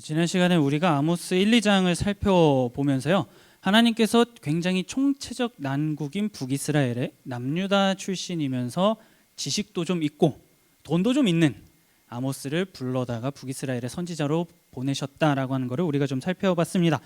지난 시간에 우리가 아모스 1, 2장을 살펴보면서요, 하나님께서 굉장히 총체적 난국인 북이스라엘의 남유다 출신이면서 지식도 좀 있고 돈도 좀 있는 아모스를 불러다가 북이스라엘의 선지자로 보내셨다라고 하는 것을 우리가 좀 살펴봤습니다.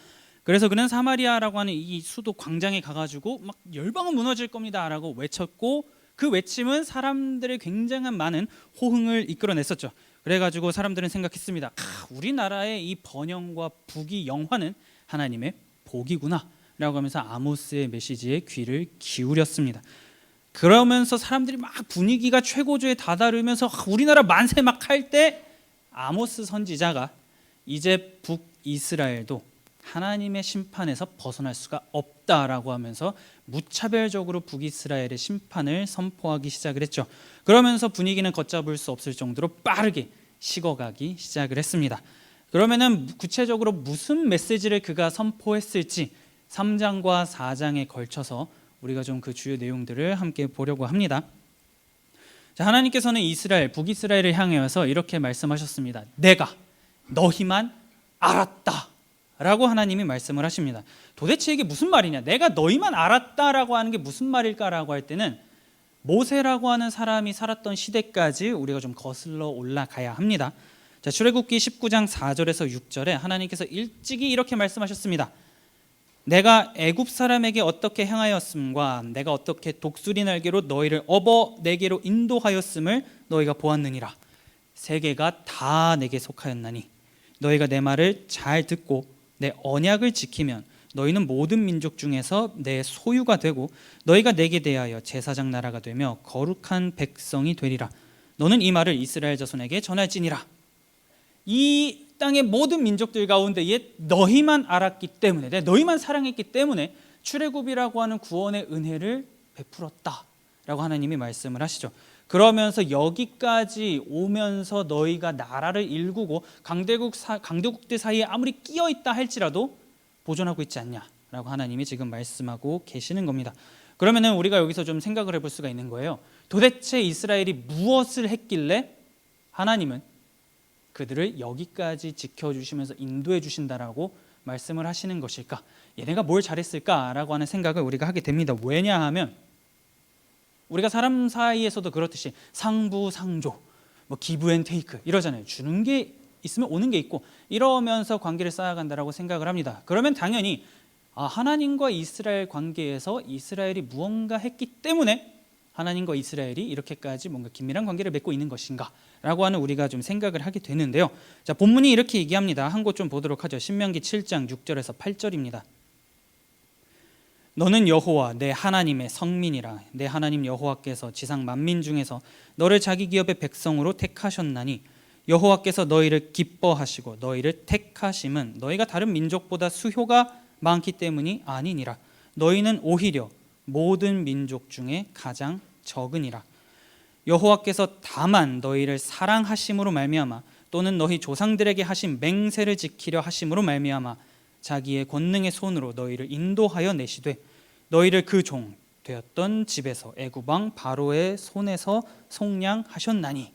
그래서 그는 사마리아라고 하는 이 수도 광장에 가가지고 막 열방은 무너질 겁니다라고 외쳤고, 그 외침은 사람들의 굉장한 많은 호응을 이끌어냈었죠. 그래가지고 사람들은 생각했습니다. 우리나라의 이 번영과 북이 영화는 하나님의 복이구나 라고 하면서 아모스의 메시지에 귀를 기울였습니다. 그러면서 사람들이 막 분위기가 최고조에 다다르면서 우리나라 만세 막 할 때 아모스 선지자가 이제 북이스라엘도 하나님의 심판에서 벗어날 수가 없다라고 하면서 무차별적으로 북이스라엘의 심판을 선포하기 시작을 했죠. 그러면서 분위기는 걷잡을 수 없을 정도로 빠르게 식어가기 시작을 했습니다. 그러면은 구체적으로 무슨 메시지를 그가 선포했을지 3장과 4장에 걸쳐서 우리가 좀 그 주요 내용들을 함께 보려고 합니다. 자, 하나님께서는 이스라엘, 북이스라엘을 향해서 이렇게 말씀하셨습니다. 내가 너희만 알았다 라고 하나님이 말씀을 하십니다. 도대체 이게 무슨 말이냐, 내가 너희만 알았다라고 하는 게 무슨 말일까라고 할 때는 모세라고 하는 사람이 살았던 시대까지 우리가 좀 거슬러 올라가야 합니다. 자, 출애굽기 19장 4절에서 6절에 하나님께서 일찍이 이렇게 말씀하셨습니다. 내가 애굽 사람에게 어떻게 행하였음과 내가 어떻게 독수리 날개로 너희를 업어 내게로 인도하였음을 너희가 보았느니라. 세계가 다 내게 속하였나니 너희가 내 말을 잘 듣고 내 언약을 지키면 너희는 모든 민족 중에서 내 소유가 되고 너희가 내게 대하여 제사장 나라가 되며 거룩한 백성이 되리라. 너는 이 말을 이스라엘 자손에게 전할지니라. 이 땅의 모든 민족들 가운데 너희만 알았기 때문에, 내가 너희만 사랑했기 때문에 출애굽이라고 하는 구원의 은혜를 베풀었다라고 하나님이 말씀을 하시죠. 그러면서 여기까지 오면서 너희가 나라를 일구고 강대국들 사이에 아무리 끼어 있다 할지라도 보존하고 있지 않냐라고 하나님이 지금 말씀하고 계시는 겁니다. 그러면은 우리가 여기서 좀 생각을 해볼 수가 있는 거예요. 도대체 이스라엘이 무엇을 했길래 하나님은 그들을 여기까지 지켜주시면서 인도해 주신다라고 말씀을 하시는 것일까? 얘네가 뭘 잘했을까라고 하는 생각을 우리가 하게 됩니다. 왜냐하면 우리가 사람 사이에서도 그렇듯이 상부상조, 뭐 기브 앤 테이크 이러잖아요. 주는 게 있으면 오는 게 있고 이러면서 관계를 쌓아간다라고 생각을 합니다. 그러면 당연히 하나님과 이스라엘 관계에서 이스라엘이 무언가 했기 때문에 하나님과 이스라엘이 이렇게까지 뭔가 긴밀한 관계를 맺고 있는 것인가 라고 하는 우리가 좀 생각을 하게 되는데요. 자, 본문이 이렇게 얘기합니다. 한 곳 좀 보도록 하죠. 신명기 7장 6절에서 8절입니다. 너는 여호와 내 하나님의 성민이라. 내 하나님 여호와께서 지상 만민 중에서 너를 자기 기업의 백성으로 택하셨나니 여호와께서 너희를 기뻐하시고 너희를 택하심은 너희가 다른 민족보다 수효가 많기 때문이 아니니라. 너희는 오히려 모든 민족 중에 가장 적으니라. 여호와께서 다만 너희를 사랑하심으로 말미암아 또는 너희 조상들에게 하신 맹세를 지키려 하심으로 말미암아 자기의 권능의 손으로 너희를 인도하여 내시되 너희를 그 종 되었던 집에서 애굽 왕 바로의 손에서 속량하셨나니.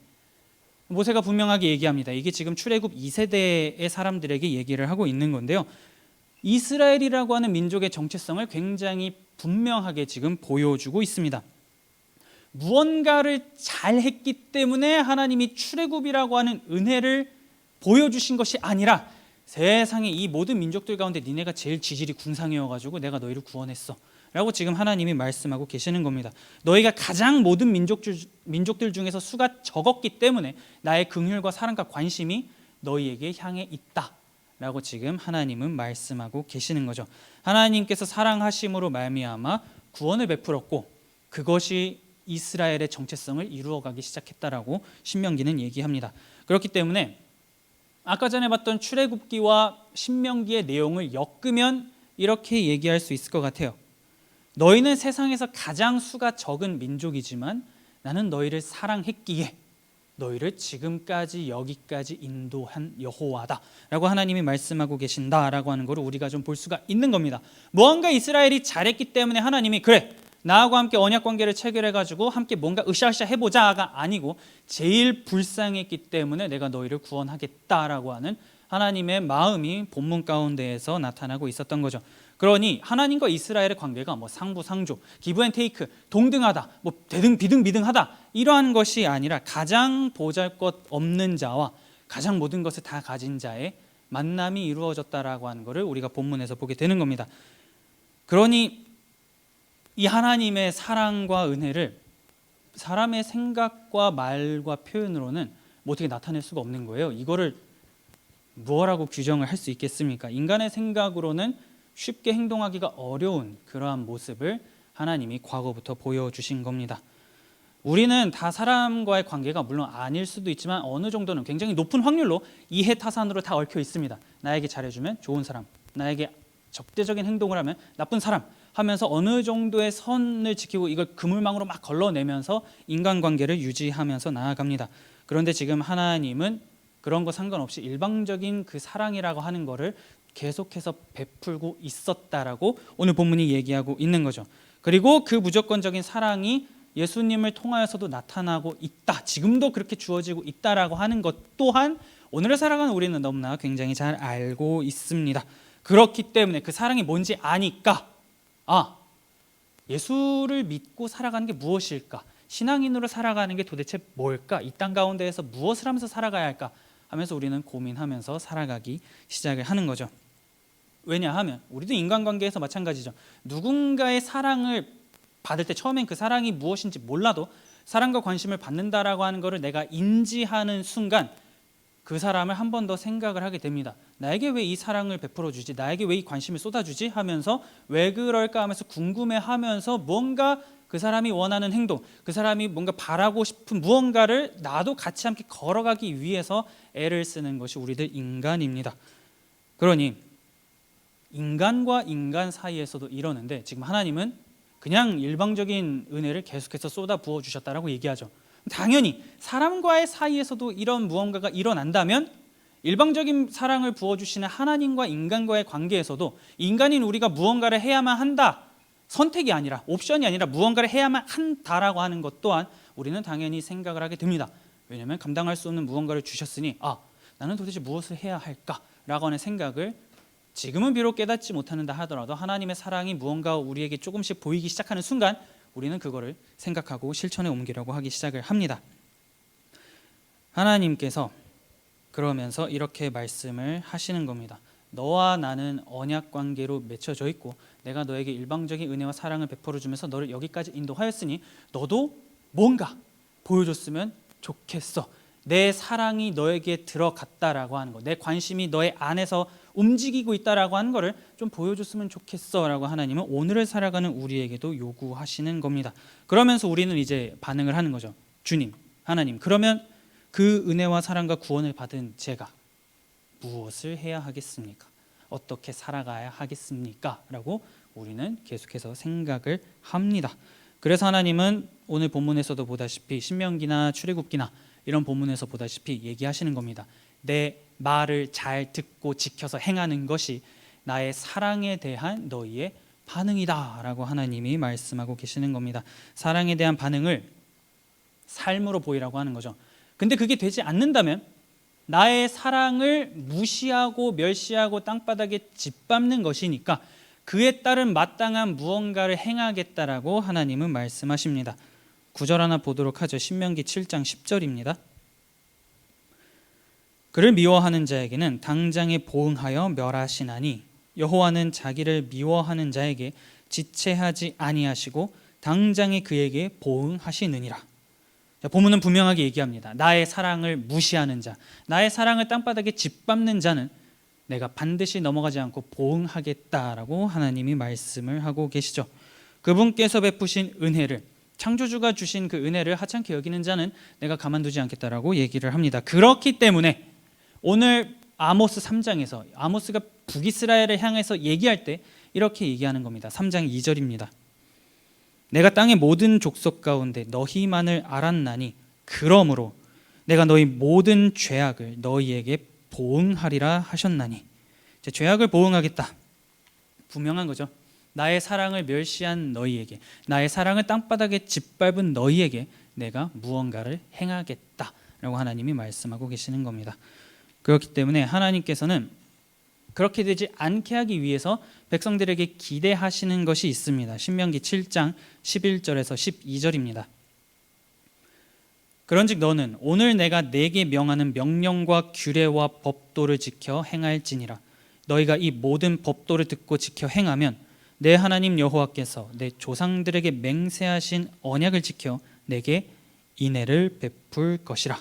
모세가 분명하게 얘기합니다. 이게 지금 출애굽 2세대의 사람들에게 얘기를 하고 있는 건데요. 이스라엘이라고 하는 민족의 정체성을 굉장히 분명하게 지금 보여주고 있습니다. 무언가를 잘했기 때문에 하나님이 출애굽이라고 하는 은혜를 보여주신 것이 아니라 세상의 이 모든 민족들 가운데 니네가 제일 지질이 궁상이어가지고 내가 너희를 구원했어 라고 지금 하나님이 말씀하고 계시는 겁니다. 너희가 가장 모든 민족들 중에서 수가 적었기 때문에 나의 긍휼과 사랑과 관심이 너희에게 향해 있다 라고 지금 하나님은 말씀하고 계시는 거죠. 하나님께서 사랑하심으로 말미암아 구원을 베풀었고 그것이 이스라엘의 정체성을 이루어가기 시작했다라고 신명기는 얘기합니다. 그렇기 때문에 아까 전에 봤던 출애굽기와 신명기의 내용을 엮으면 이렇게 얘기할 수 있을 것 같아요. 너희는 세상에서 가장 수가 적은 민족이지만 나는 너희를 사랑했기에 너희를 지금까지 여기까지 인도한 여호와다 라고 하나님이 말씀하고 계신다라고 하는 걸 우리가 좀 볼 수가 있는 겁니다. 무언가 이스라엘이 잘했기 때문에 하나님이 그래 나하고 함께 언약관계를 체결해가지고 함께 뭔가 으쌰으쌰 해보자가 아니고 제일 불쌍했기 때문에 내가 너희를 구원하겠다라고 하는 하나님의 마음이 본문 가운데에서 나타나고 있었던 거죠. 그러니 하나님과 이스라엘의 관계가 뭐 상부상조, 기브앤테이크, 동등하다, 뭐 비등비등하다 이러한 것이 아니라 가장 보잘것없는 자와 가장 모든 것을 다 가진 자의 만남이 이루어졌다라고 하는 것을 우리가 본문에서 보게 되는 겁니다. 그러니 이 하나님의 사랑과 은혜를 사람의 생각과 말과 표현으로는 뭐 어떻게 나타낼 수가 없는 거예요. 이거를 무엇라고 규정을 할 수 있겠습니까? 인간의 생각으로는 쉽게 행동하기가 어려운 그러한 모습을 하나님이 과거부터 보여주신 겁니다. 우리는 다 사람과의 관계가 물론 아닐 수도 있지만 어느 정도는 굉장히 높은 확률로 이해타산으로 다 얽혀 있습니다. 나에게 잘해주면 좋은 사람, 나에게 적대적인 행동을 하면 나쁜 사람 하면서 어느 정도의 선을 지키고 이걸 그물망으로 막 걸러내면서 인간관계를 유지하면서 나아갑니다. 그런데 지금 하나님은 그런 거 상관없이 일방적인 그 사랑이라고 하는 거를 계속해서 베풀고 있었다라고 오늘 본문이 얘기하고 있는 거죠. 그리고 그 무조건적인 사랑이 예수님을 통하여서도 나타나고 있다, 지금도 그렇게 주어지고 있다라고 하는 것 또한 오늘을 살아가는 우리는 너무나 굉장히 잘 알고 있습니다. 그렇기 때문에 그 사랑이 뭔지 아니까 예수를 믿고 살아가는 게 무엇일까? 신앙인으로 살아가는 게 도대체 뭘까? 이 땅 가운데에서 무엇을 하면서 살아가야 할까? 하면서 우리는 고민하면서 살아가기 시작을 하는 거죠. 왜냐하면 우리도 인간관계에서 마찬가지죠. 누군가의 사랑을 받을 때 처음엔 그 사랑이 무엇인지 몰라도 사랑과 관심을 받는다라고 하는 것을 내가 인지하는 순간 그 사람을 한 번 더 생각을 하게 됩니다. 나에게 왜 이 사랑을 베풀어 주지? 나에게 왜 이 관심을 쏟아주지? 하면서 왜 그럴까 하면서 궁금해하면서 뭔가 그 사람이 원하는 행동, 그 사람이 뭔가 바라고 싶은 무언가를 나도 같이 함께 걸어가기 위해서 애를 쓰는 것이 우리들 인간입니다. 그러니 인간과 인간 사이에서도 이러는데 지금 하나님은 그냥 일방적인 은혜를 계속해서 쏟아 부어 주셨다라고 얘기하죠. 당연히 사람과의 사이에서도 이런 무언가가 일어난다면 일방적인 사랑을 부어주시는 하나님과 인간과의 관계에서도 인간인 우리가 무언가를 해야만 한다, 선택이 아니라 옵션이 아니라 무언가를 해야만 한다라고 하는 것 또한 우리는 당연히 생각을 하게 됩니다. 왜냐하면 감당할 수 없는 무언가를 주셨으니 나는 도대체 무엇을 해야 할까라고 하는 생각을 지금은 비록 깨닫지 못하는다 하더라도 하나님의 사랑이 무언가 우리에게 조금씩 보이기 시작하는 순간 우리는 그거를 생각하고 실천에 옮기려고 하기 시작을 합니다. 하나님께서 그러면서 이렇게 말씀을 하시는 겁니다. 너와 나는 언약 관계로 맺혀져 있고 내가 너에게 일방적인 은혜와 사랑을 베풀어 주면서 너를 여기까지 인도하였으니 너도 뭔가 보여줬으면 좋겠어. 내 사랑이 너에게 들어갔다라고 하는 거, 내 관심이 너의 안에서 움직이고 있다라고 하는 거를 좀 보여줬으면 좋겠어라고 하나님은 오늘을 살아가는 우리에게도 요구하시는 겁니다. 그러면서 우리는 이제 반응을 하는 거죠. 주님, 하나님, 그러면 그 은혜와 사랑과 구원을 받은 제가 무엇을 해야 하겠습니까? 어떻게 살아가야 하겠습니까? 라고 우리는 계속해서 생각을 합니다. 그래서 하나님은 오늘 본문에서도 보다시피 신명기나 출애굽기나 이런 본문에서 보다시피 얘기하시는 겁니다. 내 말을 잘 듣고 지켜서 행하는 것이 나의 사랑에 대한 너희의 반응이다 라고 하나님이 말씀하고 계시는 겁니다. 사랑에 대한 반응을 삶으로 보이라고 하는 거죠. 근데 그게 되지 않는다면 나의 사랑을 무시하고 멸시하고 땅바닥에 짓밟는 것이니까 그에 따른 마땅한 무언가를 행하겠다라고 하나님은 말씀하십니다. 9절 하나 보도록 하죠. 신명기 7장 10절입니다. 그를 미워하는 자에게는 당장에 보응하여 멸하시나니 여호와는 자기를 미워하는 자에게 지체하지 아니하시고 당장에 그에게 보응하시느니라. 본문은 분명하게 얘기합니다. 나의 사랑을 무시하는 자, 나의 사랑을 땅바닥에 짓밟는 자는 내가 반드시 넘어가지 않고 보응하겠다라고 하나님이 말씀을 하고 계시죠. 그분께서 베푸신 은혜를, 창조주가 주신 그 은혜를 하찮게 여기는 자는 내가 가만두지 않겠다라고 얘기를 합니다. 그렇기 때문에 오늘 아모스 3장에서 아모스가 북이스라엘을 향해서 얘기할 때 이렇게 얘기하는 겁니다. 3장 2절입니다. 내가 땅의 모든 족속 가운데 너희만을 알았나니 그러므로 내가 너희 모든 죄악을 너희에게 보응하리라 하셨나니. 죄악을 보응하겠다, 분명한 거죠. 나의 사랑을 멸시한 너희에게, 나의 사랑을 땅바닥에 짓밟은 너희에게 내가 무언가를 행하겠다라고 하나님이 말씀하고 계시는 겁니다. 그렇기 때문에 하나님께서는 그렇게 되지 않게 하기 위해서 백성들에게 기대하시는 것이 있습니다. 신명기 7장 11절에서 12절입니다. 그런즉 너는 오늘 내가 네게 명하는 명령과 규례와 법도를 지켜 행할지니라. 너희가 이 모든 법도를 듣고 지켜 행하면 내 하나님 여호와께서 내 조상들에게 맹세하신 언약을 지켜 내게 인애를 베풀 것이라.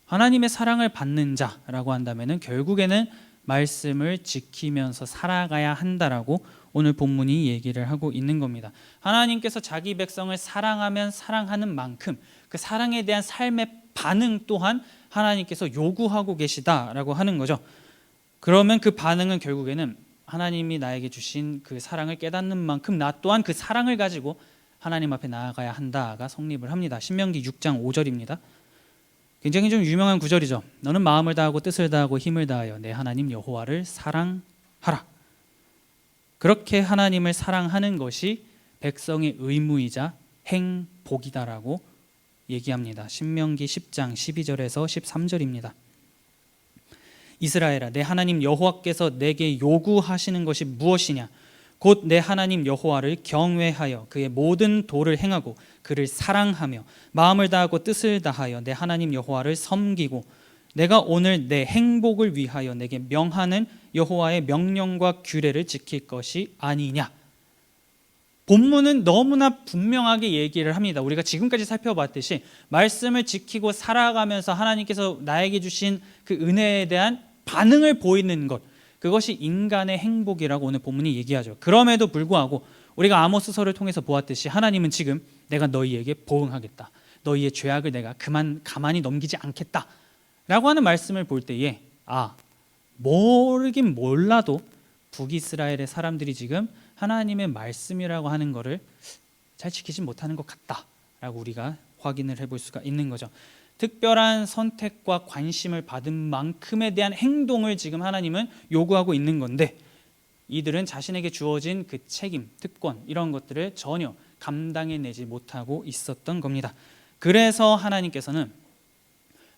하나님의 사랑을 받는 자라고 한다면은 결국에는 말씀을 지키면서 살아가야 한다라고 오늘 본문이 얘기를 하고 있는 겁니다. 하나님께서 자기 백성을 사랑하면 사랑하는 만큼 그 사랑에 대한 삶의 반응 또한 하나님께서 요구하고 계시다라고 하는 거죠. 그러면 그 반응은 결국에는 하나님이 나에게 주신 그 사랑을 깨닫는 만큼 나 또한 그 사랑을 가지고 하나님 앞에 나아가야 한다가 성립을 합니다. 신명기 6장 5절입니다. 굉장히 좀 유명한 구절이죠. 너는 마음을 다하고 뜻을 다하고 힘을 다하여 내 하나님 여호와를 사랑하라. 그렇게 하나님을 사랑하는 것이 백성의 의무이자 행복이다라고 얘기합니다. 신명기 10장 12절에서 13절입니다. 이스라엘아, 내 하나님 여호와께서 내게 요구하시는 것이 무엇이냐? 곧 내 하나님 여호와를 경외하여 그의 모든 도를 행하고 그를 사랑하며 마음을 다하고 뜻을 다하여 내 하나님 여호와를 섬기고 내가 오늘 내 행복을 위하여 내게 명하는 여호와의 명령과 규례를 지킬 것이 아니냐. 본문은 너무나 분명하게 얘기를 합니다. 우리가 지금까지 살펴봤듯이 말씀을 지키고 살아가면서 하나님께서 나에게 주신 그 은혜에 대한 반응을 보이는 것, 그것이 인간의 행복이라고 오늘 본문이 얘기하죠. 그럼에도 불구하고 우리가 아모스서를 통해서 보았듯이 하나님은 지금 내가 너희에게 보응하겠다, 너희의 죄악을 내가 가만히 넘기지 않겠다 라고 하는 말씀을 볼 때에 모르긴 몰라도 북이스라엘의 사람들이 지금 하나님의 말씀이라고 하는 것을 잘 지키지 못하는 것 같다라고 우리가 확인을 해볼 수가 있는 거죠. 특별한 선택과 관심을 받은 만큼에 대한 행동을 지금 하나님은 요구하고 있는 건데 이들은 자신에게 주어진 그 책임, 특권 이런 것들을 전혀 감당해내지 못하고 있었던 겁니다. 그래서 하나님께서는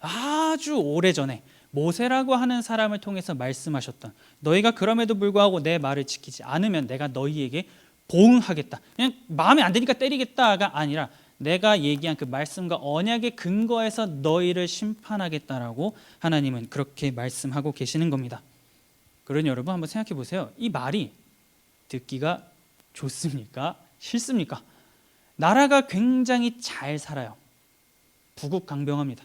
아주 오래전에 모세라고 하는 사람을 통해서 말씀하셨던 너희가 그럼에도 불구하고 내 말을 지키지 않으면 내가 너희에게 보응하겠다, 그냥 마음에 안 드니까 때리겠다가 아니라 내가 얘기한 그 말씀과 언약의 근거에서 너희를 심판하겠다라고 하나님은 그렇게 말씀하고 계시는 겁니다. 그러니 여러분 한번 생각해 보세요. 이 말이 듣기가 좋습니까? 싫습니까? 나라가 굉장히 잘 살아요. 부국강병합니다.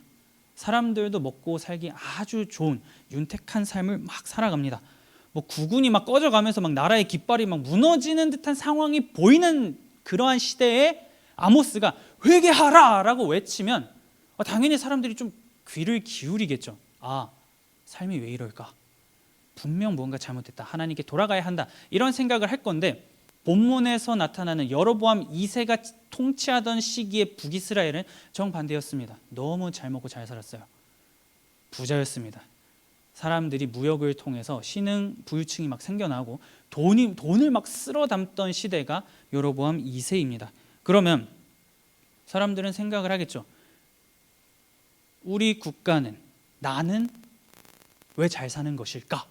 사람들도 먹고 살기 아주 좋은 윤택한 삶을 막 살아갑니다. 국군이 막 꺼져가면서 막 나라의 깃발이 막 무너지는 듯한 상황이 보이는 그러한 시대에 아모스가 회개하라라고 외치면 당연히 사람들이 좀 귀를 기울이겠죠. 삶이 왜 이럴까? 분명 무언가 잘못됐다. 하나님께 돌아가야 한다. 이런 생각을 할 건데 본문에서 나타나는 여로보암 2세가 통치하던 시기에 북이스라엘은 정반대였습니다. 너무 잘 먹고 잘 살았어요. 부자였습니다. 사람들이 무역을 통해서 신흥 부유층이 막 생겨나고 돈을 막 쓸어 담던 시대가 여로보암 2세입니다. 그러면 사람들은 생각을 하겠죠. 우리 국가는, 나는 왜 잘 사는 것일까?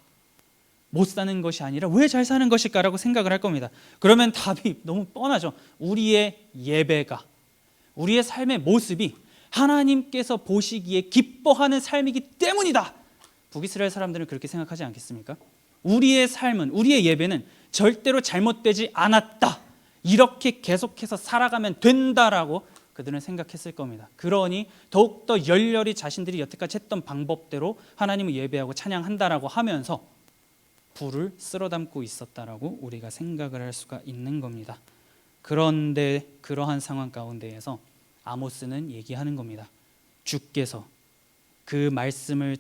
못 사는 것이 아니라 왜 잘 사는 것일까라고 생각을 할 겁니다. 그러면 답이 너무 뻔하죠. 우리의 예배가, 우리의 삶의 모습이 하나님께서 보시기에 기뻐하는 삶이기 때문이다. 북이스라엘 사람들은 그렇게 생각하지 않겠습니까? 우리의 삶은, 우리의 예배는 절대로 잘못되지 않았다, 이렇게 계속해서 살아가면 된다라고 그들은 생각했을 겁니다. 그러니 더욱더 열렬히 자신들이 여태까지 했던 방법대로 하나님을 예배하고 찬양한다라고 하면서 불을 쓸어담고 있었다라고 우리가 생각을 할 수가 있는 겁니다. 그런데 그러한 상황 가운데에서 아모스는 얘기하는 겁니다. 주께서 그 말씀을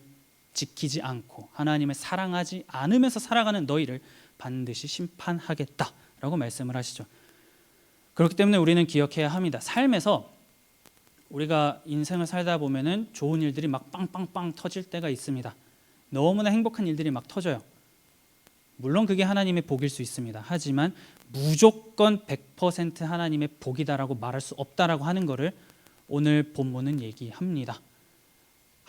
지키지 않고 하나님을 사랑하지 않으면서 살아가는 너희를 반드시 심판하겠다라고 말씀을 하시죠. 그렇기 때문에 우리는 기억해야 합니다. 삶에서 우리가 인생을 살다 보면은 좋은 일들이 막 빵빵빵 터질 때가 있습니다. 너무나 행복한 일들이 막 터져요. 물론 그게 하나님의 복일 수 있습니다. 하지만 무조건 100% 하나님의 복이다라고 말할 수 없다라고 하는 것을 오늘 본문은 얘기합니다.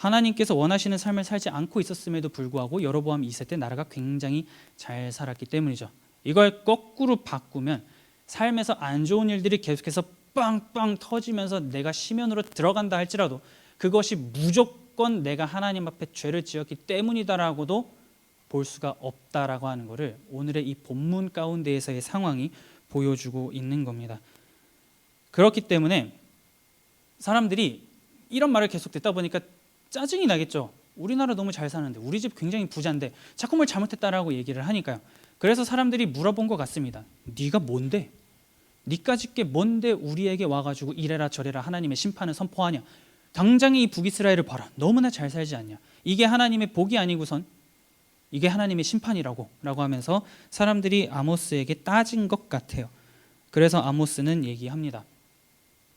하나님께서 원하시는 삶을 살지 않고 있었음에도 불구하고 여로보암 2세 때 나라가 굉장히 잘 살았기 때문이죠. 이걸 거꾸로 바꾸면 삶에서 안 좋은 일들이 계속해서 빵빵 터지면서 내가 시면으로 들어간다 할지라도 그것이 무조건 내가 하나님 앞에 죄를 지었기 때문이다라고도 볼 수가 없다라고 하는 것을 오늘의 이 본문 가운데에서의 상황이 보여주고 있는 겁니다. 그렇기 때문에 사람들이 이런 말을 계속 듣다 보니까 짜증이 나겠죠. 우리나라 너무 잘 사는데, 우리 집 굉장히 부자인데 자꾸 뭘 잘못했다라고 얘기를 하니까요. 그래서 사람들이 물어본 것 같습니다. 네가 뭔데? 네까짓 게 뭔데 우리에게 와가지고 이래라 저래라 하나님의 심판을 선포하냐? 당장에 이 북이스라엘을 봐라. 너무나 잘 살지 않냐? 이게 하나님의 복이 아니고선 이게 하나님의 심판이라고 하면서 사람들이 아모스에게 따진 것 같아요. 그래서 아모스는 얘기합니다.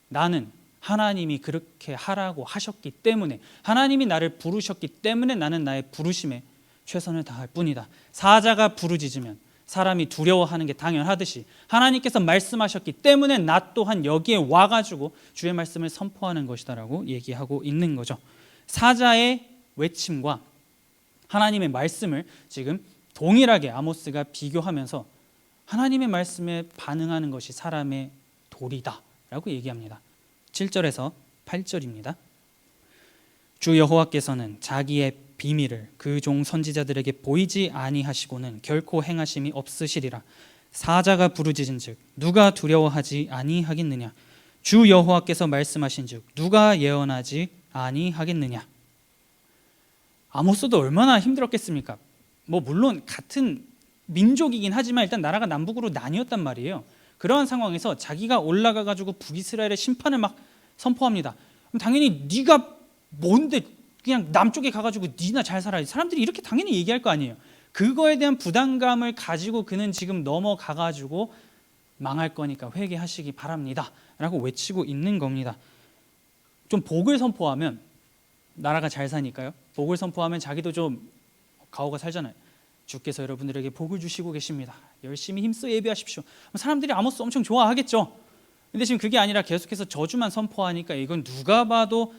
나는 하나님이 그렇게 하라고 하셨기 때문에, 하나님이 나를 부르셨기 때문에 나는 나의 부르심에 최선을 다할 뿐이다. 사자가 부르짖으면 사람이 두려워하는 게 당연하듯이 하나님께서 말씀하셨기 때문에 나 또한 여기에 와가지고 주의 말씀을 선포하는 것이다라고 얘기하고 있는 거죠. 사자의 외침과 하나님의 말씀을 지금 동일하게 아모스가 비교하면서 하나님의 말씀에 반응하는 것이 사람의 도리다 라고 얘기합니다. 7절에서 8절입니다. 주 여호와께서는 자기의 비밀을 그 종 선지자들에게 보이지 아니하시고는 결코 행하심이 없으시리라. 사자가 부르짖은즉 누가 두려워하지 아니하겠느냐? 주 여호와께서 말씀하신즉 누가 예언하지 아니하겠느냐? 아모스도 얼마나 힘들었겠습니까? 물론 같은 민족이긴 하지만 일단 나라가 남북으로 나뉘었단 말이에요. 그러한 상황에서 자기가 올라가 가지고 북이스라엘의 심판을 막 선포합니다. 그럼 당연히 네가 뭔데 그냥 남쪽에 가가지고 니나 잘 살아야지. 사람들이 이렇게 당연히 얘기할 거 아니에요. 그거에 대한 부담감을 가지고 그는 지금 넘어가가지고 망할 거니까 회개하시기 바랍니다 라고 외치고 있는 겁니다. 좀 복을 선포하면 나라가 잘 사니까요. 복을 선포하면 자기도 좀 가오가 살잖아요. 주께서 여러분들에게 복을 주시고 계십니다. 열심히 힘써 예배하십시오. 사람들이 아모스 엄청 좋아하겠죠. 근데 지금 그게 아니라 계속해서 저주만 선포하니까 이건 누가 봐도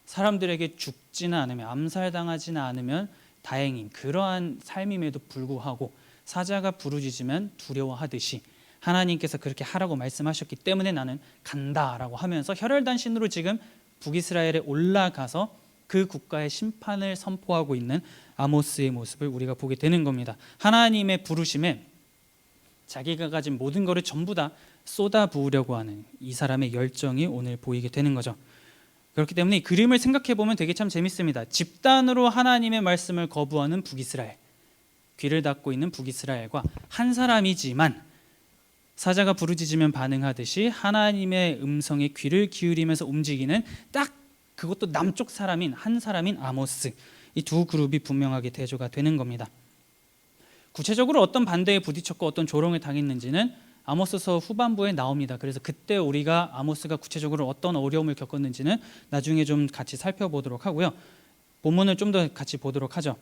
사람들에게 죽지는 않으면, 암살당하지는 않으면 다행인 그러한 삶임에도 불구하고 사자가 부르짖으면 두려워하듯이 하나님께서 그렇게 하라고 말씀하셨기 때문에 나는 간다라고 하면서 혈혈단신으로 지금 북이스라엘에 올라가서 그 국가의 심판을 선포하고 있는 아모스의 모습을 우리가 보게 되는 겁니다. 하나님의 부르심에 자기가 가진 모든 것을 전부 다 쏟아부으려고 하는 이 사람의 열정이 오늘 보이게 되는 거죠. 그렇기 때문에 이 그림을 생각해 보면 되게 참 재밌습니다. 집단으로 하나님의 말씀을 거부하는 북이스라엘, 귀를 닫고 있는 북이스라엘과 한 사람이지만 사자가 부르짖으면 반응하듯이 하나님의 음성에 귀를 기울이면서 움직이는 딱 그것도 남쪽 사람인 한 사람인 아모스, 이 두 그룹이 분명하게 대조가 되는 겁니다. 구체적으로 어떤 반대에 부딪혔고 어떤 조롱을 당했는지는 아모스서 후반부에 나옵니다. 그래서 그때 우리가 아모스가 구체적으로 어떤 어려움을 겪었는지는 나중에 좀 같이 살펴보도록 하고요. 본문을 좀 더 같이 보도록 하죠.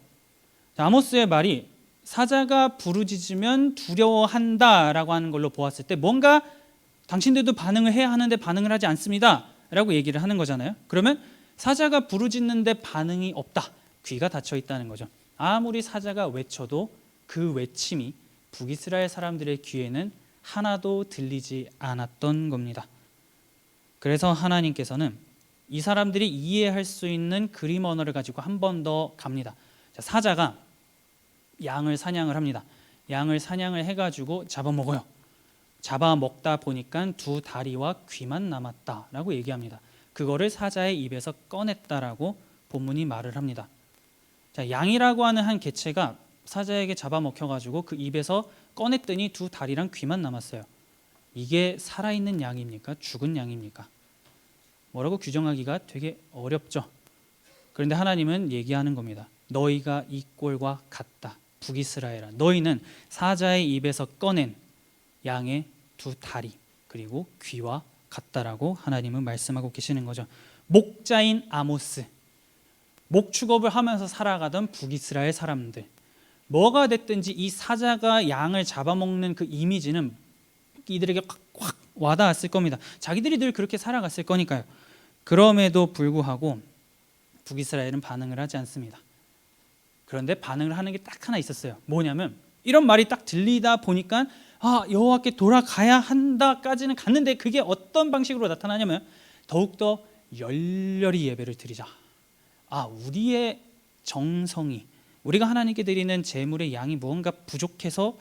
아모스의 말이 사자가 부르짖으면 두려워한다라고 하는 걸로 보았을 때 뭔가 당신들도 반응을 해야 하는데 반응을 하지 않습니다 라고 얘기를 하는 거잖아요. 그러면 사자가 부르짖는데 반응이 없다, 귀가 닫혀 있다는 거죠. 아무리 사자가 외쳐도 그 외침이 북이스라엘 사람들의 귀에는 하나도 들리지 않았던 겁니다. 그래서 하나님께서는 이 사람들이 이해할 수 있는 그림 언어를 가지고 한 번 더 갑니다. 사자가 양을 사냥을 합니다. 양을 사냥을 해가지고 잡아먹어요. 잡아먹다 보니까 두 다리와 귀만 남았다라고 얘기합니다. 그거를 사자의 입에서 꺼냈다라고 본문이 말을 합니다. 양이라고 하는 한 개체가 사자에게 잡아먹혀가지고 그 입에서 꺼냈더니 두 다리랑 귀만 남았어요. 이게 살아있는 양입니까? 죽은 양입니까? 뭐라고 규정하기가 되게 어렵죠. 그런데 하나님은 얘기하는 겁니다. 너희가 이 꼴과 같다. 북이스라엘아, 너희는 사자의 입에서 꺼낸 양의 두 다리 그리고 귀와 같다라고 하나님은 말씀하고 계시는 거죠. 목자인 아모스, 목축업을 하면서 살아가던 북이스라엘 사람들, 뭐가 됐든지 이 사자가 양을 잡아먹는 그 이미지는 이들에게 확 와닿았을 겁니다. 자기들이 늘 그렇게 살아갔을 거니까요. 그럼에도 불구하고 북이스라엘은 반응을 하지 않습니다. 그런데 반응을 하는 게 딱 하나 있었어요. 뭐냐면 이런 말이 딱 들리다 보니까 여호와께 돌아가야 한다까지는 갔는데 그게 어떤 방식으로 나타나냐면 더욱더 열렬히 예배를 드리자. 우리의 정성이, 우리가 하나님께 드리는 제물의 양이 무언가 부족해서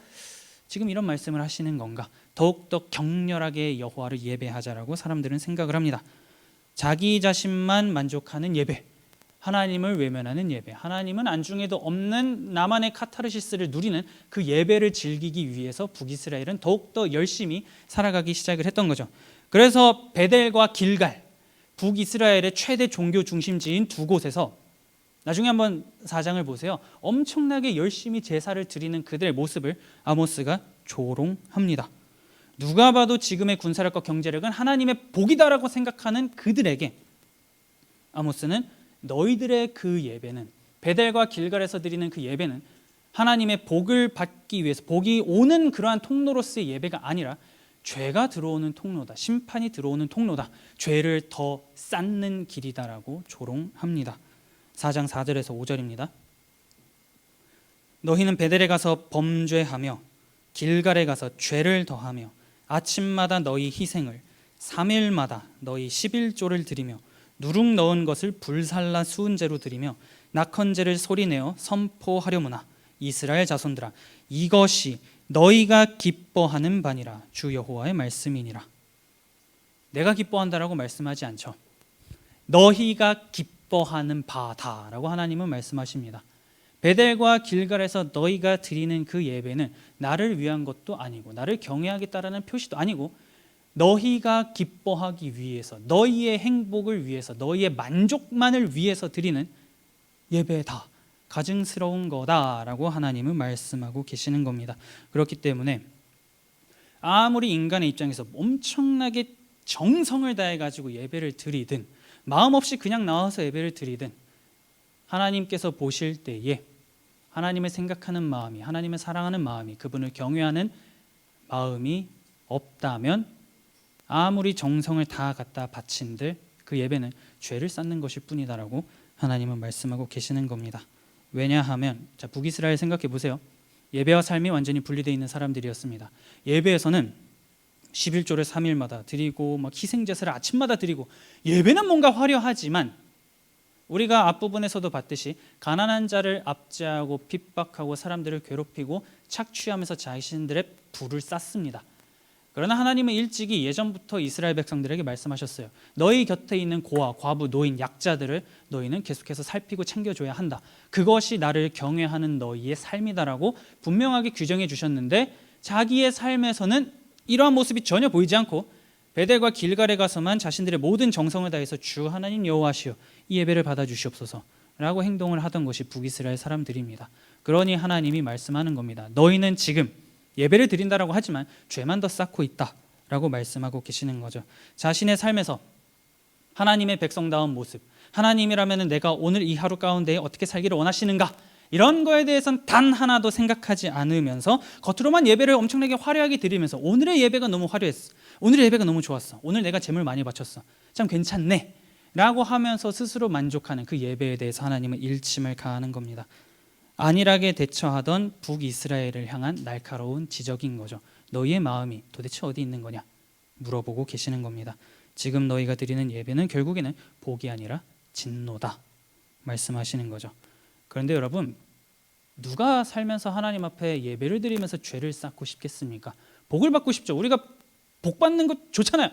지금 이런 말씀을 하시는 건가? 더욱더 격렬하게 여호와를 예배하자라고 사람들은 생각을 합니다. 자기 자신만 만족하는 예배, 하나님을 외면하는 예배, 하나님은 안중에도 없는 나만의 카타르시스를 누리는 그 예배를 즐기기 위해서 북이스라엘은 더욱더 열심히 살아가기 시작을 했던 거죠. 그래서 베델과 길갈, 북이스라엘의 최대 종교 중심지인 두 곳에서 나중에 한번 4장을 보세요. 엄청나게 열심히 제사를 드리는 그들의 모습을 아모스가 조롱합니다. 누가 봐도 지금의 군사력과 경제력은 하나님의 복이다라고 생각하는 그들에게 아모스는 너희들의 그 예배는, 베델과 길갈에서 드리는 그 예배는 하나님의 복을 받기 위해서, 복이 오는 그러한 통로로서의 예배가 아니라 죄가 들어오는 통로다, 심판이 들어오는 통로다, 죄를 더 쌓는 길이다라고 조롱합니다. 4장 4절에서 5절입니다. 너희는 베델에 가서 범죄하며 길갈에 가서 죄를 더하며 아침마다 너희 희생을 3일마다 너희 11조를 드리며 누룩 넣은 것을 불살라 수은제로 드리며 낙헌제를 소리내어 선포하려무나 이스라엘 자손들아, 이것이 너희가 기뻐하는 바니라. 주 여호와의 말씀이니라. 내가 기뻐한다라고 말씀하지 않죠. 너희가 기뻐하는 바다라고 하나님은 말씀하십니다. 베델과 길갈에서 너희가 드리는 그 예배는 나를 위한 것도 아니고 나를 경외하겠다라는 표시도 아니고 너희가 기뻐하기 위해서, 너희의 행복을 위해서, 너희의 만족만을 위해서 드리는 예배다, 가증스러운 거다라고 하나님은 말씀하고 계시는 겁니다. 그렇기 때문에 아무리 인간의 입장에서 엄청나게 정성을 다해 가지고 예배를 드리든 마음 없이 그냥 나와서 예배를 드리든 하나님께서 보실 때에 하나님을 생각하는 마음이, 하나님을 사랑하는 마음이, 그분을 경외하는 마음이 없다면 아무리 정성을 다 갖다 바친들 그 예배는 죄를 쌓는 것일 뿐이다라고 하나님은 말씀하고 계시는 겁니다. 왜냐하면 북이스라엘 생각해 보세요. 예배와 삶이 완전히 분리되어 있는 사람들이었습니다. 예배에서는 11조를 3일마다 드리고 희생제사를 아침마다 드리고, 예배는 뭔가 화려하지만 우리가 앞부분에서도 봤듯이 가난한 자를 압제하고 핍박하고 사람들을 괴롭히고 착취하면서 자신들의 부를 쌓습니다. 그러나 하나님은 일찍이 예전부터 이스라엘 백성들에게 말씀하셨어요. 너희 곁에 있는 고아, 과부, 노인, 약자들을 너희는 계속해서 살피고 챙겨줘야 한다. 그것이 나를 경외하는 너희의 삶이다라고 분명하게 규정해 주셨는데 자기의 삶에서는 이러한 모습이 전혀 보이지 않고 베델과 길갈에 가서만 자신들의 모든 정성을 다해서 주 하나님 여호와시여 이 예배를 받아주시옵소서 라고 행동을 하던 것이 북이스라엘 사람들입니다. 그러니 하나님이 말씀하는 겁니다. 너희는 지금 예배를 드린다라고 하지만 죄만 더 쌓고 있다라고 말씀하고 계시는 거죠. 자신의 삶에서 하나님의 백성다운 모습, 하나님이라면 내가 오늘 이 하루 가운데 어떻게 살기를 원하시는가, 이런 거에 대해서는 단 하나도 생각하지 않으면서 겉으로만 예배를 엄청나게 화려하게 드리면서 오늘의 예배가 너무 화려했어, 오늘의 예배가 너무 좋았어, 오늘 내가 재물 많이 바쳤어, 참 괜찮네 라고 하면서 스스로 만족하는 그 예배에 대해서 하나님은 일침을 가하는 겁니다. 안일하게 대처하던 북이스라엘을 향한 날카로운 지적인 거죠. 너희의 마음이 도대체 어디 있는 거냐 물어보고 계시는 겁니다. 지금 너희가 드리는 예배는 결국에는 복이 아니라 진노다 말씀하시는 거죠. 그런데 여러분, 누가 살면서 하나님 앞에 예배를 드리면서 죄를 쌓고 싶겠습니까? 복을 받고 싶죠. 우리가 복 받는 거 좋잖아요.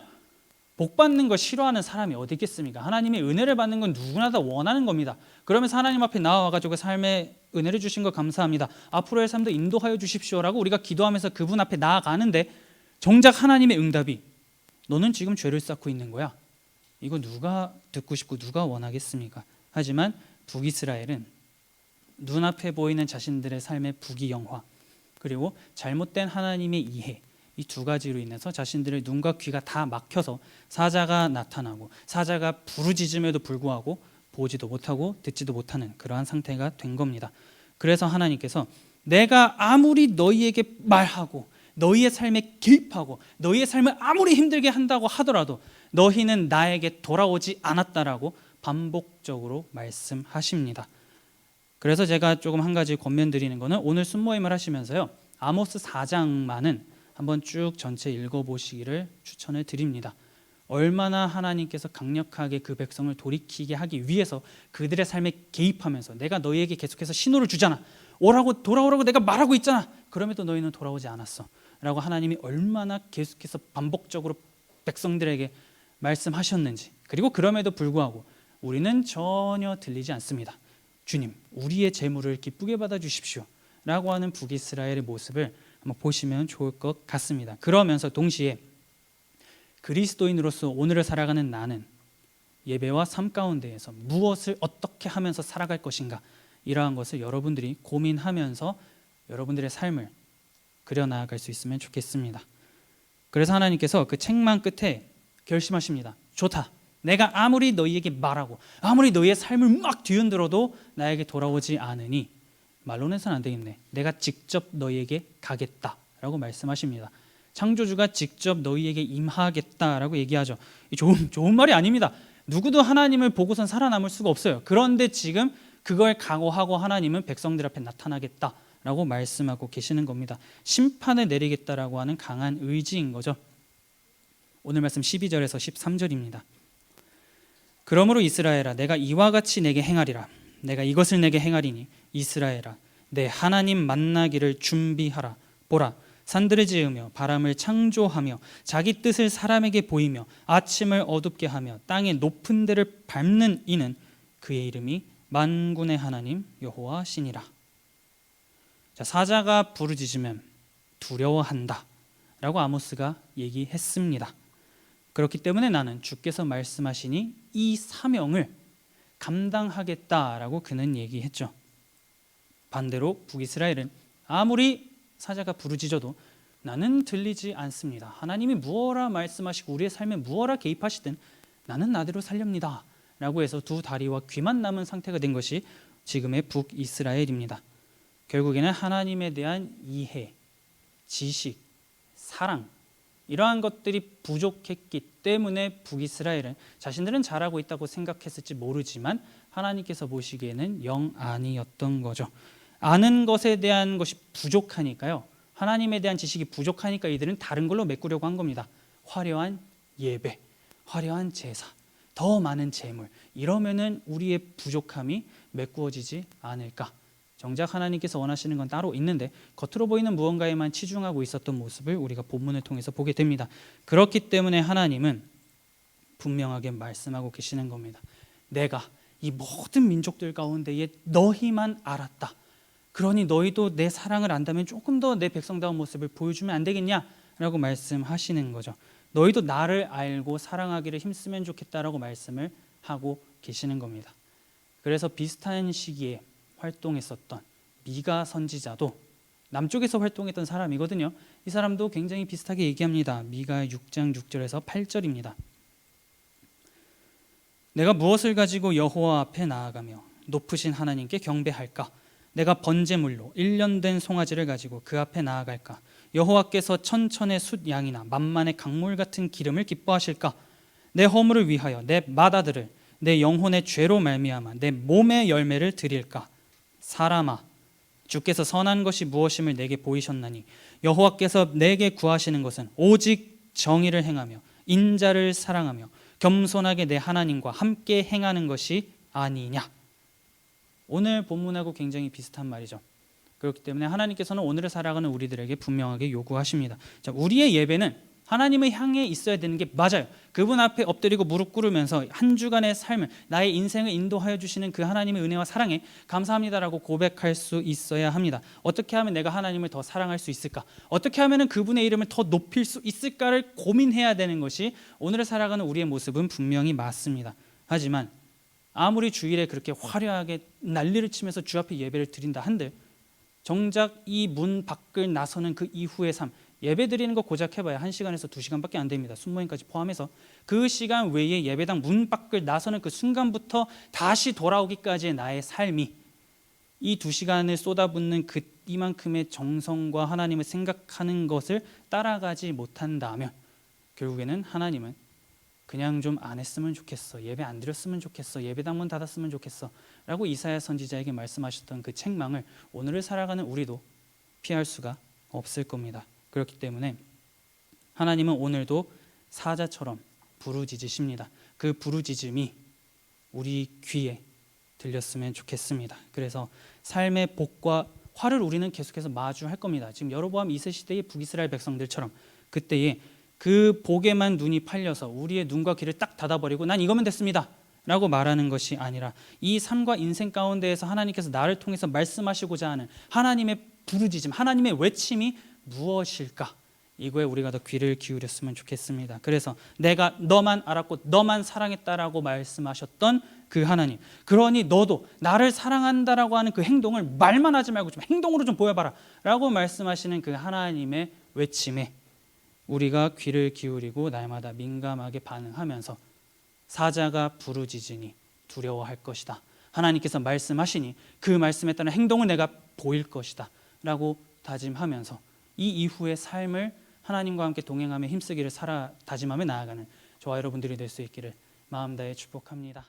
복 받는 거 싫어하는 사람이 어디 있겠습니까? 하나님의 은혜를 받는 건 누구나 다 원하는 겁니다. 그러면서 하나님 앞에 나와가지고 삶의 은혜를 주신 거 감사합니다, 앞으로의 삶도 인도하여 주십시오라고 우리가 기도하면서 그분 앞에 나아가는데 정작 하나님의 응답이 너는 지금 죄를 쌓고 있는 거야. 이거 누가 듣고 싶고 누가 원하겠습니까? 하지만 북이스라엘은 눈앞에 보이는 자신들의 삶의 부귀영화 그리고 잘못된 하나님의 이해, 이 두 가지로 인해서 자신들의 눈과 귀가 다 막혀서 사자가 나타나고 사자가 부르짖음에도 불구하고 보지도 못하고 듣지도 못하는 그러한 상태가 된 겁니다. 그래서 하나님께서 내가 아무리 너희에게 말하고 너희의 삶에 개입하고 너희의 삶을 아무리 힘들게 한다고 하더라도 너희는 나에게 돌아오지 않았다라고 반복적으로 말씀하십니다. 그래서 제가 조금 한 가지 권면드리는 거는 오늘 순모임을 하시면서요, 아모스 4장만은 한번 쭉 전체 읽어보시기를 추천을 드립니다. 얼마나 하나님께서 강력하게 그 백성을 돌이키게 하기 위해서 그들의 삶에 개입하면서 내가 너희에게 계속해서 신호를 주잖아, 오라고 돌아오라고 내가 말하고 있잖아, 그럼에도 너희는 돌아오지 않았어 라고 하나님이 얼마나 계속해서 반복적으로 백성들에게 말씀하셨는지, 그리고 그럼에도 불구하고 우리는 전혀 들리지 않습니다. 주님, 우리의 재물을 기쁘게 받아주십시오 라고 하는 북이스라엘의 모습을 한번 보시면 좋을 것 같습니다. 그러면서 동시에 그리스도인으로서 오늘을 살아가는 나는 예배와 삶 가운데에서 무엇을 어떻게 하면서 살아갈 것인가, 이러한 것을 여러분들이 고민하면서 여러분들의 삶을 그려나갈 수 있으면 좋겠습니다. 그래서 하나님께서 그 책망 끝에 결심하십니다. 좋다, 내가 아무리 너희에게 말하고 아무리 너희의 삶을 막 뒤흔들어도 나에게 돌아오지 않으니 말로는 해서는 안 되겠네, 내가 직접 너희에게 가겠다라고 말씀하십니다. 창조주가 직접 너희에게 임하겠다라고 얘기하죠. 좋은 말이 아닙니다. 누구도 하나님을 보고선 살아남을 수가 없어요. 그런데 지금 그걸 각오하고 하나님은 백성들 앞에 나타나겠다라고 말씀하고 계시는 겁니다. 심판을 내리겠다라고 하는 강한 의지인 거죠. 오늘 말씀 12절에서 13절입니다. 그러므로 이스라엘아, 내가 이와 같이 내게 행하리라. 내가 이것을 내게 행하리니 이스라엘아, 내 하나님 만나기를 준비하라. 보라, 산들을 지으며 바람을 창조하며 자기 뜻을 사람에게 보이며 아침을 어둡게 하며 땅의 높은 데를 밟는 이는 그의 이름이 만군의 하나님 여호와 신이라. 자, 사자가 부르짖으면 두려워한다 라고 아모스가 얘기했습니다. 그렇기 때문에 나는 주께서 말씀하시니 이 사명을 감당하겠다라고 그는 얘기했죠. 반대로 북이스라엘은 아무리 사자가 부르짖어도 나는 들리지 않습니다. 하나님이 무엇라 말씀하시고 우리의 삶에 무엇라 개입하시든 나는 나대로 살렵니다 라고 해서 두 다리와 귀만 남은 상태가 된 것이 지금의 북이스라엘입니다. 결국에는 하나님에 대한 이해, 지식, 사랑, 이러한 것들이 부족했기 때문에 북이스라엘은 자신들은 잘하고 있다고 생각했을지 모르지만 하나님께서 보시기에는 영 아니었던 거죠. 아는 것에 대한 것이 부족하니까요, 하나님에 대한 지식이 부족하니까 이들은 다른 걸로 메꾸려고 한 겁니다. 화려한 예배, 화려한 제사, 더 많은 재물, 이러면은 우리의 부족함이 메꾸어지지 않을까. 정작 하나님께서 원하시는 건 따로 있는데 겉으로 보이는 무언가에만 치중하고 있었던 모습을 우리가 본문을 통해서 보게 됩니다. 그렇기 때문에 하나님은 분명하게 말씀하고 계시는 겁니다. 내가 이 모든 민족들 가운데에 너희만 알았다. 그러니 너희도 내 사랑을 안다면 조금 더 내 백성다운 모습을 보여주면 안 되겠냐라고 말씀하시는 거죠. 너희도 나를 알고 사랑하기를 힘쓰면 좋겠다라고 말씀을 하고 계시는 겁니다. 그래서 비슷한 시기에 활동했었던 미가 선지자도 남쪽에서 활동했던 사람이거든요. 이 사람도 굉장히 비슷하게 얘기합니다. 미가 6장 6절에서 8절입니다. 내가 무엇을 가지고 여호와 앞에 나아가며 높으신 하나님께 경배할까? 내가 번제물로 1년 된 송아지를 가지고 그 앞에 나아갈까? 여호와께서 천천의 숫 양이나 만만의 강물 같은 기름을 기뻐하실까? 내 허물을 위하여 내 맏아들을 내 영혼의 죄로 말미암아 내 몸의 열매를 드릴까? 사람아, 주께서 선한 것이 무엇임을 내게 보이셨나니 여호와께서 내게 구하시는 것은 오직 정의를 행하며 인자를 사랑하며 겸손하게 내 하나님과 함께 행하는 것이 아니냐. 오늘 본문하고 굉장히 비슷한 말이죠. 그렇기 때문에 하나님께서는 오늘을 살아가는 우리들에게 분명하게 요구하십니다. 자, 우리의 예배는 하나님을 향해 있어야 되는 게 맞아요. 그분 앞에 엎드리고 무릎 꿇으면서 한 주간의 삶을, 나의 인생을 인도하여 주시는 그 하나님의 은혜와 사랑에 감사합니다라고 고백할 수 있어야 합니다. 어떻게 하면 내가 하나님을 더 사랑할 수 있을까? 어떻게 하면 그분의 이름을 더 높일 수 있을까를 고민해야 되는 것이 오늘을 살아가는 우리의 모습은 분명히 맞습니다. 하지만 아무리 주일에 그렇게 화려하게 난리를 치면서 주 앞에 예배를 드린다 한들 정작 이 문 밖을 나서는 그 이후의 삶, 예배 드리는 거 고작 해봐야 1시간에서 2시간밖에 안 됩니다. 순모임까지 포함해서. 그 시간 외에 예배당 문 밖을 나서는 그 순간부터 다시 돌아오기까지의 나의 삶이 이 2시간을 쏟아붓는 그 이만큼의 정성과 하나님을 생각하는 것을 따라가지 못한다면 결국에는 하나님은 그냥 좀 안 했으면 좋겠어. 예배 안 드렸으면 좋겠어. 예배당 문 닫았으면 좋겠어. 라고 이사야 선지자에게 말씀하셨던 그 책망을 오늘을 살아가는 우리도 피할 수가 없을 겁니다. 그렇기 때문에 하나님은 오늘도 사자처럼 부르짖으십니다. 그 부르짖음이 우리 귀에 들렸으면 좋겠습니다. 그래서 삶의 복과 화를 우리는 계속해서 마주할 겁니다. 지금 여로보암 2세 시대의 북이스라엘 백성들처럼 그때에 그 복에만 눈이 팔려서 우리의 눈과 귀를 딱 닫아버리고 난 이거면 됐습니다 라고 말하는 것이 아니라 이 삶과 인생 가운데에서 하나님께서 나를 통해서 말씀하시고자 하는 하나님의 부르짖음, 하나님의 외침이 무엇일까? 이거에 우리가 더 귀를 기울였으면 좋겠습니다. 그래서 내가 너만 알았고 너만 사랑했다라고 말씀하셨던 그 하나님, 그러니 너도 나를 사랑한다라고 하는 그 행동을 말만 하지 말고 좀 행동으로 좀 보여봐라 라고 말씀하시는 그 하나님의 외침에 우리가 귀를 기울이고 날마다 민감하게 반응하면서 사자가 부르짖으니 두려워할 것이다, 하나님께서 말씀하시니 그 말씀에 따른 행동을 내가 보일 것이다 라고 다짐하면서 이 이후의 삶을 하나님과 함께 동행하며 힘쓰기를 다짐하며 나아가는 저와 여러분들이 될 수 있기를 마음 다해 축복합니다.